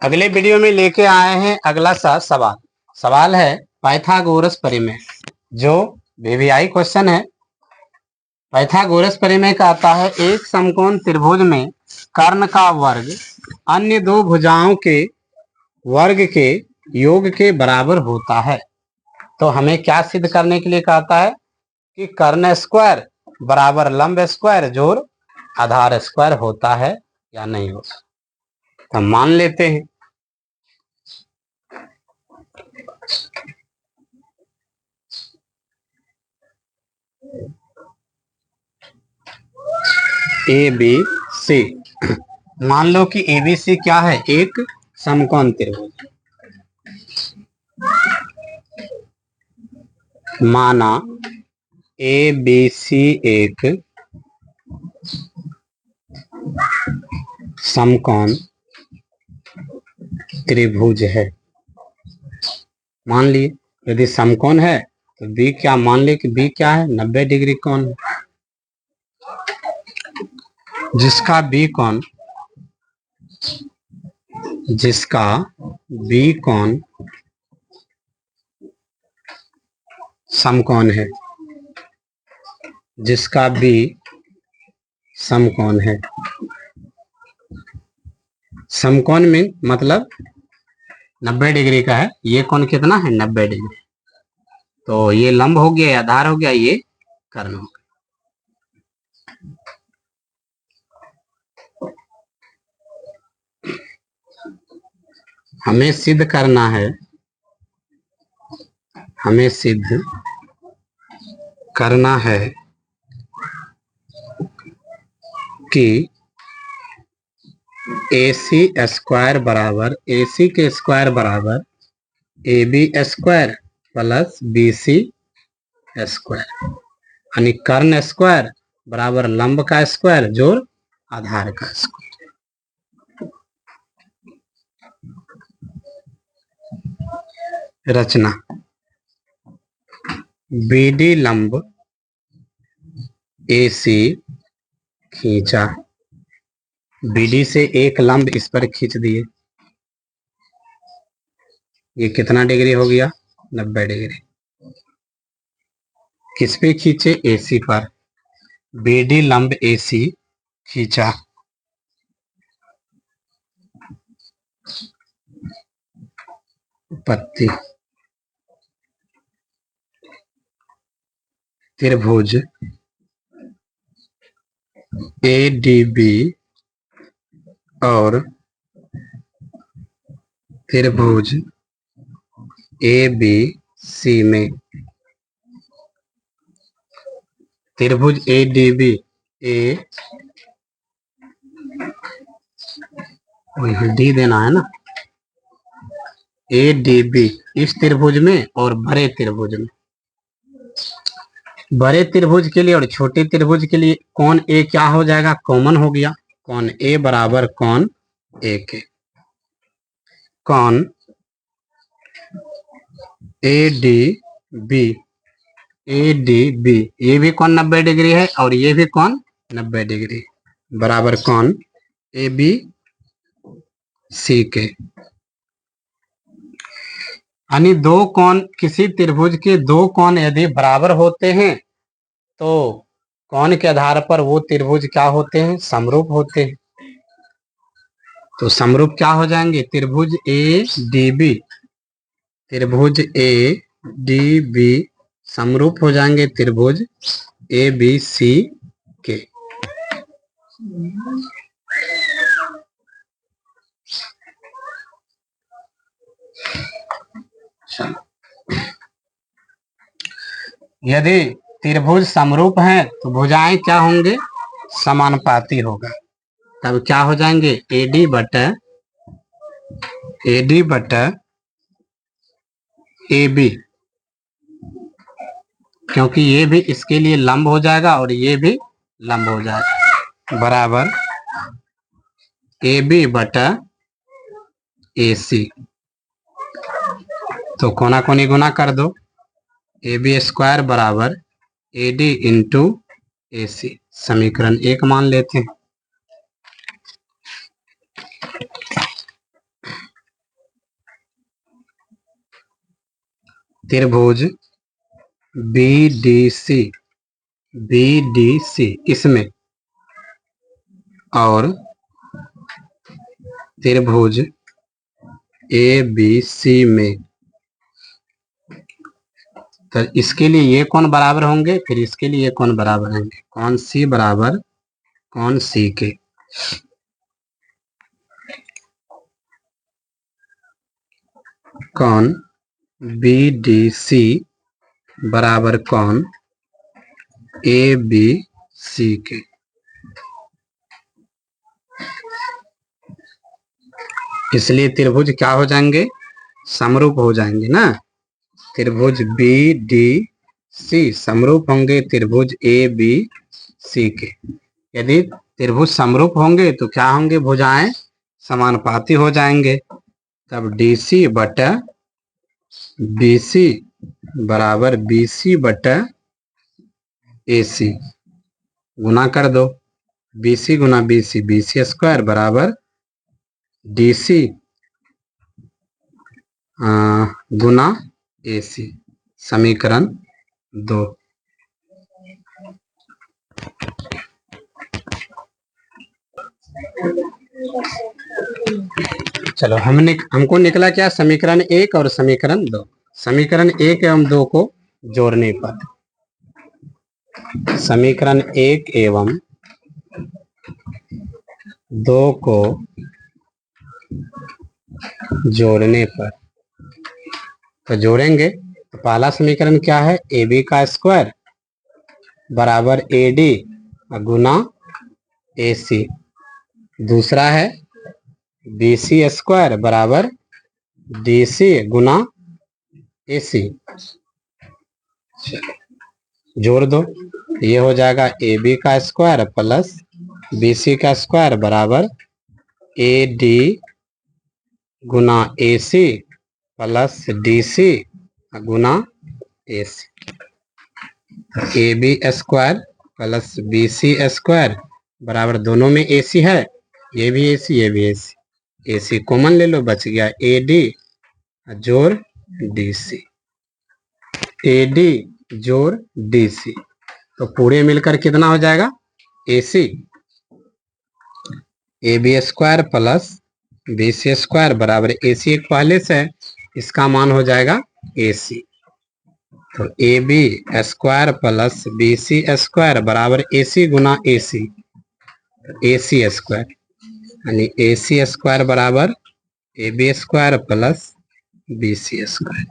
अगले वीडियो में लेके आए हैं अगला सा सवाल है पाइथागोरस प्रमेय, जो वीवीआई क्वेश्चन है। पाइथागोरस प्रमेय कहता है एक समकोण त्रिभुज में कर्ण का वर्ग अन्य दो भुजाओं के वर्ग के योग के बराबर होता है। तो हमें क्या सिद्ध करने के लिए कहता है कि कर्ण स्क्वायर बराबर लंब स्क्वायर जोड़ आधार स्क्वायर होता है या नहीं होता। तो हम मान लेते हैं। ए बी सी, मान लो कि ए बी सी क्या है, एक समकोण त्रिभुज। माना ए बी सी एक समकोण त्रिभुज है। मान लिए यदि समकोण है तो बी क्या, मान ले कि बी क्या है, 90 डिग्री कोण है, जिसका बी कोण समकोण है, जिसका बी समकोण है। समकोण में मतलब 90 डिग्री का है। ये कोण कितना है, 90 डिग्री। तो ये लंब हो गया, आधार हो गया, ये कर्ण हो गया। हमें सिद्ध करना है, हमें सिद्ध करना है कि AC स्क्वायर बराबर AC के स्क्वायर बराबर AB square plus BC square, यानी कर्ण स्क्वायर बराबर लंब का स्क्वायर जोड़ आधार का स्क्वायर। रचना BD लंब AC खींचा, BD से एक लंब इस पर खींच दिए, ये कितना डिग्री हो गया, 90 डिग्री। किस पे खींचे, AC पर। BD लंब AC खींचा, पत्ती त्रिभुज ADB और त्रिभुज ABC में, त्रिभुज ADB डी देना है ना, ADB इस त्रिभुज में और बड़े त्रिभुज में। बड़े त्रिभुज के लिए और छोटे त्रिभुज के लिए कोण A क्या हो जाएगा, कॉमन हो गया। कोण A बराबर कोण A के, कोण ADB ये भी कोण 90 डिग्री है और ये भी कोण 90 डिग्री बराबर कोण ABC के। यानी दो कोण, किसी त्रिभुज के दो कोण यदि बराबर होते हैं तो कोण के आधार पर वो त्रिभुज क्या होते हैं, समरूप होते हैं। तो समरूप क्या हो जाएंगे, त्रिभुज ADB समरूप हो जाएंगे त्रिभुज ABC के। यदि त्रिभुज समरूप हैं तो भुजाएं क्या होंगे, समानुपाती होगा। तब क्या हो जाएंगे, AD बटा AB, क्योंकि ये भी इसके लिए लंब हो जाएगा और ये भी लंब हो जाएगा, बराबर AB बटा AC। तो कोना कोनी गुना कर दो, AB स्क्वायर बराबर AD इंटू AC, समीकरण 1 मान लेते हैं। त्रिभुज BDC इसमें और त्रिभुज ABC में, तो इसके लिए ये कौन बराबर होंगे, फिर इसके लिए ये कौन बराबर होंगे, कौन C बराबर कौन C के। कौन BDC बराबर कौन ABC के। इसलिए त्रिभुज क्या हो जाएंगे, समरूप हो जाएंगे ना। त्रिभुज BDC समरूप होंगे त्रिभुज ABC के। यदि त्रिभुज समरूप होंगे तो क्या होंगे, भुजाएं समानुपाती हो जाएंगे। तब DC बटा BC बराबर BC बटा AC, गुना कर दो, BC गुना BC, BC स्क्वायर बराबर DC गुना AC, समीकरण 2। चलो हमको निकला क्या, समीकरण 1 और समीकरण 2। समीकरण 1 एवं 2 को जोड़ने पर, समीकरण 1 एवं 2 को जोड़ने पर, तो जोड़ेंगे तो पहला समीकरण क्या है, AB का स्क्वायर बराबर AD गुना AC। दूसरा है BC स्क्वायर बराबर DC गुना AC। जोड़ दो, ये हो जाएगा AB का स्क्वायर प्लस BC का स्क्वायर बराबर AD गुना AC प्लस DC गुना AC। AB square plus BC square बराबर, दोनों में AC है, ये भी AC ये भी AC, AC कॉमन ले लो, बच गया AD जोड़ DC, AD जोड़ DC। तो पूरे मिलकर कितना हो जाएगा, AC AB square plus BC square बराबर AC एक पहले से है, इसका मान हो जाएगा AC। तो AB square plus BC square बराबर AC गुना AC, AC स्क्वायर, यानी AC स्क्वायर बराबर AB square plus BC square.